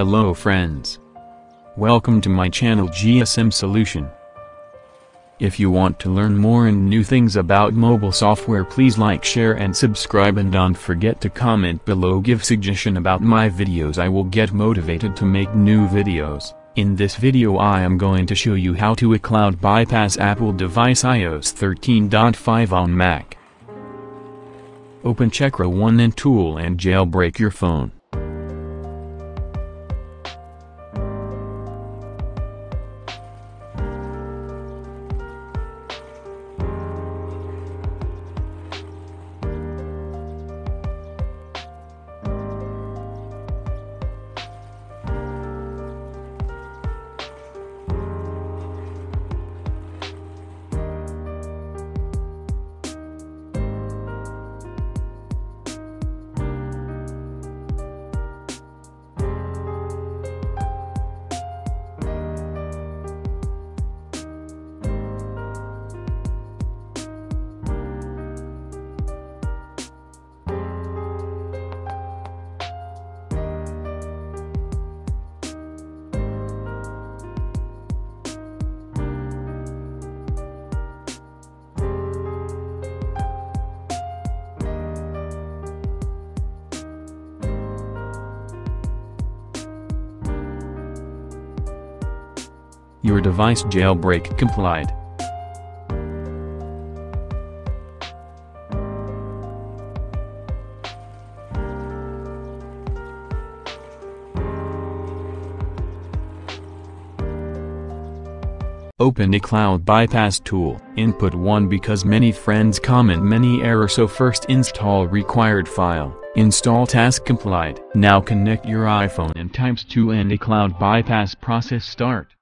Hello friends. Welcome to my channel GSM Solution. If you want to learn more and new things about mobile software, please like, share and subscribe, and don't forget to comment below, give suggestion about my videos. I will get motivated to make new videos. In this video I am going to show you how to iCloud bypass Apple device iOS 13.5 on Mac. Open Chakra 1 and tool and jailbreak your phone. Your device jailbreak complied. Open iCloud bypass tool. Input 1 because many friends comment many error, so first install required file. Install task complied. Now connect your iPhone and types 2 and iCloud bypass process start.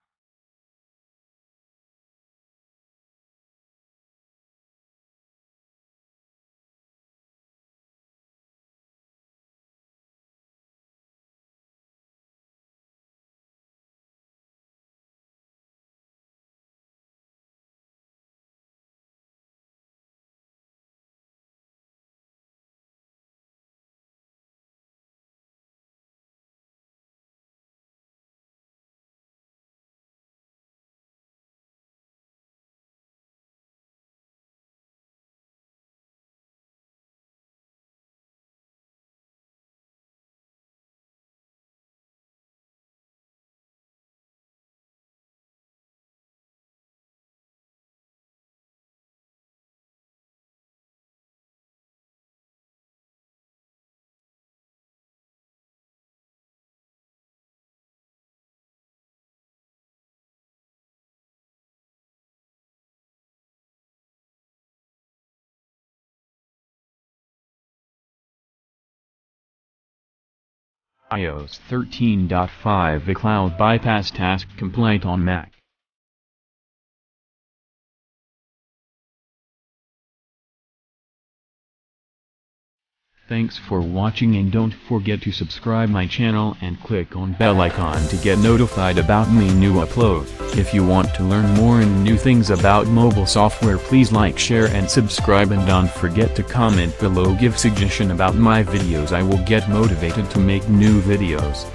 iOS 13.5 iCloud bypass task complete on Mac. Thanks for watching, and don't forget to subscribe my channel and click on bell icon to get notified about my new upload. If you want to learn more and new things about mobile software, please like, share and subscribe, and don't forget to comment below, give suggestion about my videos. I will get motivated to make new videos.